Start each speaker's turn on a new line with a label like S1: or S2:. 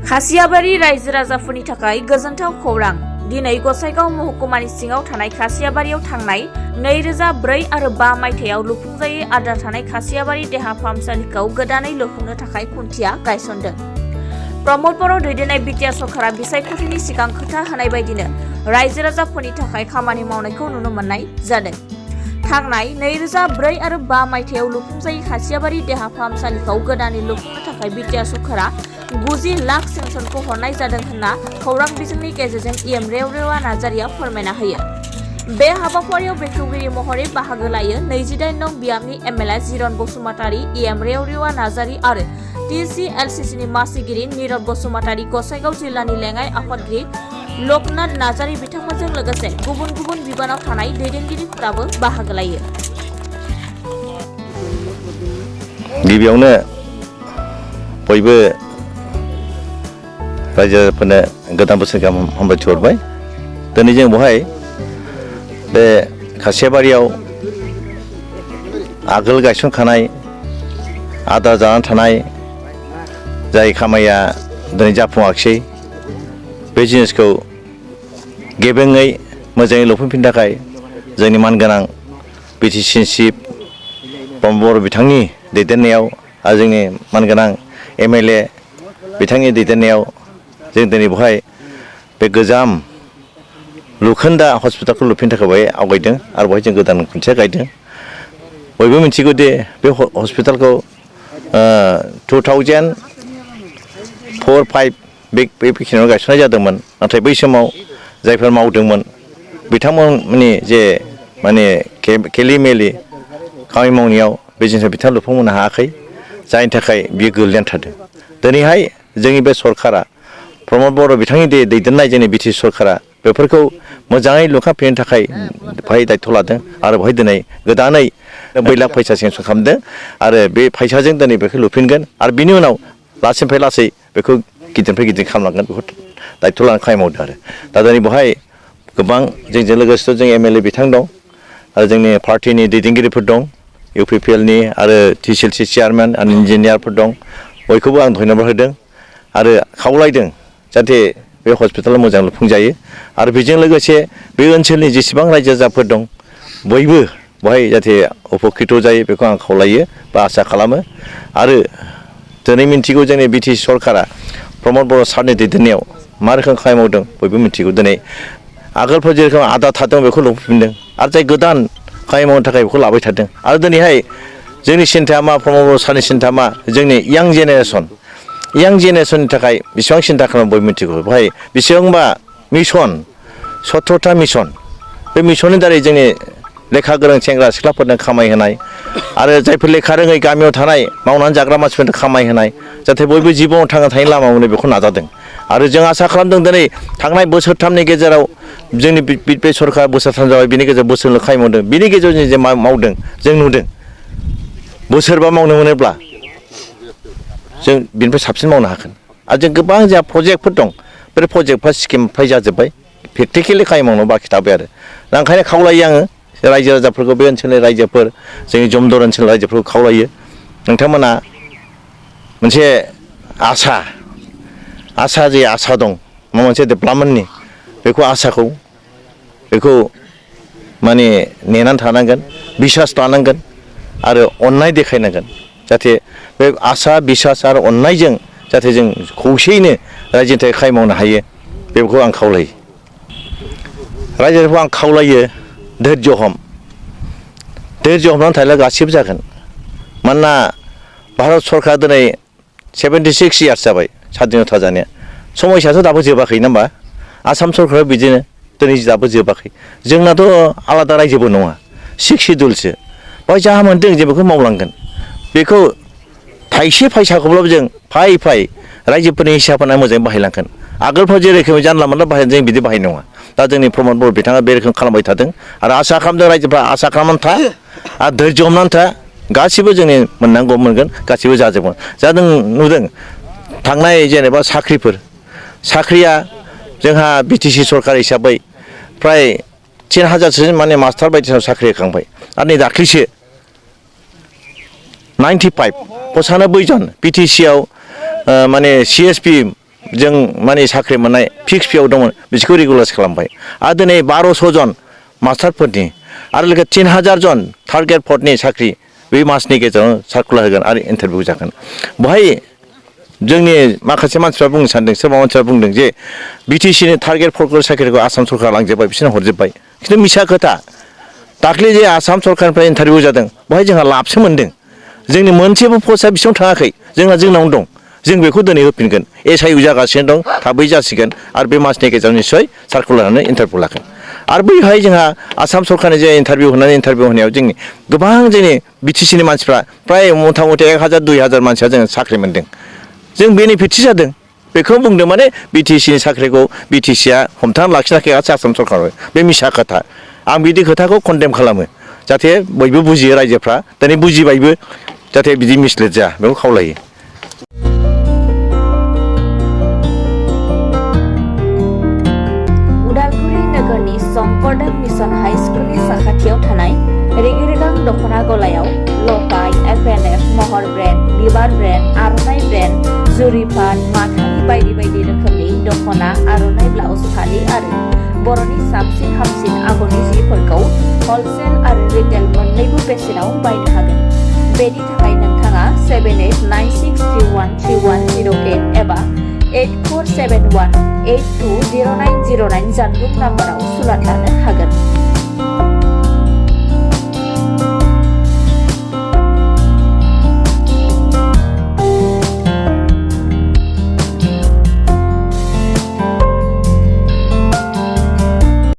S1: खासियाबारि रायजो राजाफोरनि थाखाय गोजोनथाव खौरां। दिनै गसाइगाव महकुमानि सिङाव थानाय खासियाबारियाव थांनाय 2004 आरो 5 मायथाइयाव लुफुंजायै आद्रा थानाय खासियाबारि देहा फाहामसालिखौ गोदानै लुफुंनो थाखाय खुन्थिया गायसनदों। प्रमद बर' दैदेननाय बिटिआर सरकारा बिसायख'थिनि सिगां खोथा होनाय बायदिनो रायजो राजाफोरनि थाखाय खामानि मावनायखौ नुनो मोननाय जादों। थांनाय 2004 आरो 5 मायथाइयाव लुफुंजायै खासियाबारि देहा फाहामसालिखौ गोदानै लुफुंनो थाखाय बिटिआर सरकारा 90 लाख सेंसनखौ हरनाय जादों होनना खौरां बिजोंनि गेजेरजों इएम रेवरेवा नार्जारिया फोरमायना होयो। बे हाबाफारियाव बेखेवगिरि महरै बाहागो लायो 28 नं बियामनि एमएलए जिरन बसुमतारी, इएम रेवरेवा नार्जारि आरो टिसिएलसिसिनि मासिगिरि निरद बसुमतारी, गसाइगाव जिल्लानि लेङाइ आफादगिरि लकनाथ नार्जारि बिथांमोनजों लोगोसे गुबुन गुबुन बिबानाव थानाय दैदेनगिरिफोराबो बाहागो लायो।
S2: गिबियावनो बयबो रायजोफोरनो गोदान बोसोर गाहाम हामलायथि हरबाय। दिनै जों बेवहाय बे खासियाबारियाव आगोल गायसनखानाय आद्रा जानानै थानाय जाय खामानिया दिनै जाफुङाखिसै बे जिनिसखौ गेबेङै मोजाङै लुफुंफिननो थाखाय जोंनि मानगोनां बिटिसि चिफ प्रमद बर' बिथांनि दैदेननायाव आरो जोंनि मानगोनां एमएलए बिथांनि दैदेननायाव जों दिनै बेवहाय बे गोजाम लुखोन्दा हस्पिटालखौ लुफिननो थाखाय बेवहाय आवगायदों आरो बेवहाय जों गोदान खुन्थिया गायदों। बयबो मिथिगौ दे बे हस्पिटालखौ 2004-05 बेखिनियाव गायसननाय जादोंमोन। नाथाय बै समाव जायफोर मावदोंमोन बिथांमोननि जे माने खेलि-मेलि खामानि मावनायाव बे जिनिसखौ बिथांमोना लुफुंनो हायाखै, जायनि थाखाय बियो गोग्लैनानै थादों। दिनैहाय जोंनि बे सरकारा प्रमद बर' बिथांनि दैदेननाय जोंनि बिटिसि सरकारा बेफोरखौ मोजाङै लुखांफिननो थाखाय बेवहाय दायथ' लादों आरो बेवहाय दिनै गोदानै 90 लाख फैसा सेंसन खालामदों आरो बे फैसाजों दिनै बेखौ लुफिनगोन आरो बिनि उनाव लासैनिफ्राय लासै बेखौ गिदिरनिफ्राय गिदिर खालामलांगोन, बेखौ दायथ' लानानै खामानि मावदों आरो दा दिनै बेवहाय गोबां जोंजों लोगोसे जों एमएलए बिथां दं आरो जोंनि पार्टिनि दैदेनगिरिफोर दं, इउपिपिएलनि आरो टिसिएलसि चेयारमेन आरो इन्जिनियारफोर दं। बयखौबो आं धन्यबाद होदों आरो खावलायदों जाहाथे बे हस्पिटाला मोजां लुफुंजायो आरो बेजों लोगोसे बे ओनसोलनि जेसेबां रायजो राजाफोर दं बयबो बेवहाय जाहाथे उपकृत जायो बेखौ आं खावलायो बा आसा खालामो। आरो दिनै मिन्थिगौ जोंनि बिटिसि सरकारा प्रमद बर' सारनि दैदेननायाव मा रोखोम खामानि मावदों बयबो मिन्थिगौ। दिनै आगोलफोर जेरोखोम आद्रा थादों बेखौ लुफुंफिनदों आरो जाय गोदान खामानि मावनो थाखाय बेखौ लाबाय थादों। आरो दिनैहाय जोंनि सिन्थाया मा, प्रमद बर' सारनि सिन्था मा, जोंनि यां जेनेरेसननि थाखाय बेसेबां सिन्था खालामो बयबो मिथिगौ। बेवहाय बेसेबांबा मिसन 17था मिसन, बे मिसननि दारै जोंनि लेखा गोरों सेंग्रा सिख्लाफोरनो खामाय होनाय आरो जायफोर लेखा रोङै गामियाव थानाय मावनानै जाग्रा मानसिफोरनो खामाय होनाय, जाहाथे बयबो जिबनाव थांना थानायनि लामा मोनो बेखौ नाजादों। आरो जों आसा खालामदों दिनै थांनाय बोसोरथामनि गेजेराव जोंनि बे सरकारा बोसोरथाम जाबाय, बिनि गेजेराव बोसोरल' खामानि मावदों, बिनि गेजेराव जों जे मावदों जों नुदों बोसोरबा मावनो मोनोब्ला जों बिनिफ्राय साबसिन मावनो हागोन। आरो जों गोबां जोंहा प्रजेक्टफोर दं, बे प्रजेक्टफ्रा स्किमफ्राय जाजोब्बाय, प्रेक्टिकेलि खामानि मावनो बाखि थाबाय आरो दा ओंखायनो खावलायो आङो रायजो राजाफोरखौ, बे ओनसोलनि रायजोफोर जोंनि जमदर ओनसोलनि रायजोफोरखौ खावलायो नोंथांमोना मोनसे आसा जे आसा दं माबा मोनसे डेभेलपमेन्टनि, बेखौ माने नेनानै थानांगोन, बिसास लानांगोन आरो अननाय देखायनांगोन, जाहाथे बे आसा बिसास आरो अननायजों जाहाथे जों खौसेयैनो रायजोनि थाखाय खामानि मावनो हायो बेखौ आं खावलायो। रायजोफोरखौ आं खावलायो धैर्य हमनानै थायोब्ला गासिबो जागोन। मानोना भारत सरकारा दिनै 76 इयार्स जाबाय स्वाधीनता जानाया, समयसायाथ' दाबो जोबाखै नङा होमबा? आसाम सरकारा बिदिनो दिनै दाबो जोबाखै। जोंनाथ' आलादा रायजोबो नङा, 6 सिडुलसो, बेवहाय जा मोनदों जों बेखौ मावलांगोन। बेखौ थाइसे फैसाखौब्लाबो जों फाय रायजोफोरनि हिसाब होनानै मोजाङै बाहायलांगोन। आगोलफ्राव जे रोखोमै जानला मोनला बाहायदों जों बिदि बाहायनाय नङा। दा जोंनि प्रमद बर' बिथाङा बे रोखोम खालामबाय थादों आरो आसा खालामदों रायजोफ्रा आसा खालामनानै था आरो धैर्य हमनानै था, गासिबो जोंनि मोननांगौ मोनगोन, गासिबो जाजोबगोन। जों नुदों थांनाय जेनेबा साख्रिया जोंहा बिटिसि सरकार हिसाबै फ्राय 3000सो माने मास्टार बायदिसिना साख्रि होखांबाय आरो नै दाख्लैसो 95 जन बिटिसिआव माने CSP जों माने साख्रि मोननाय फिक्स पिआव दंमोन बिसोरखौ रेगुलाराइज खालामबाय आरो दिनै 1200 जन मास्टारफोरनि आरो लोगोसे 3000 जन थार्ड ग्रेड फर्थनि साख्रि बे मासनि गेजेराव सार्कुलार होगोन आरो इन्टारभिउ जागोन बेवहाय जोंनि माखासे मानसिफ्रा बुंनो सानदों सोरबा मानसिफ्रा बुंदों जे बिटिसिनि थार्ड ग्रेड फर्थ ग्रेड साख्रिखौ आसाम सरकारा लांजोब्बाय बिसोरनो हरजोब्बाय खिन्थु मिसा खोथा दाख्लै जे आसाम सरकारनिफ्राय इन्टारभिउ जादों बेवहाय जोंहा लाबसो मोनदों जोंनि मोनसेबो पस्टआ बिसिबां थाङाखै जोंनावनो दं जों बेखौ दिनै होफिनगोन SIU जागासिनो दं थाबै जासिगोन आरो बे मासनि गेजेराव निस्सय सार्कुलार होनानै इन्टारभिउ लागोन आरो बैहाय जोंहा आसाम सरकारनि जे इन्टारभिउ होनायाव जोंनि गोबां जोंनि बिटिसिनि मानसिफ्रा प्राय मथा मथि 1000 2000 मानसिया जोङो साख्रि मोनदों जों बेनिफिटसो जादों बेखौ बुंदों माने बिटिसिनि साख्रिखौ बिटिसिया हमथाना लाखिनाखै आसाम सरकार बे मिसा खोथा आं बिदि खोथाखौ कन्डेम खालामो जाहाथे बयबो बुजियो रायजोफ्रा दिनै बुजिबायबो जाहाथे बिदि मिसलिड जाया बेखौ खावलायो
S1: उदालगुरि नोगोरनि शंकरदेव मिशन हाई स्कुलनि साखाथियाव थानाय रेगिरेगां दख'ना गलायाव लफाय FNF महर ब्रेन्ड बिबार ब्रेन्ड आर'नाइ ब्रेन्ड जुरिपान माथानि बायदि बायदि रोखोमनि दख'ना आर'नाइ ब्लाउस फालि आरो बर'नि साबसिन हामसिन आगरनि जिफोरखौ हलसेल आरो रिटेल मोन्नैबो बेसेनाव बायनो हागोन बेनि थाखाय नोंथाङा 7896313108 एबा 8471820909 जानबुं नाम्बाराव सुलाद लानो हागोन।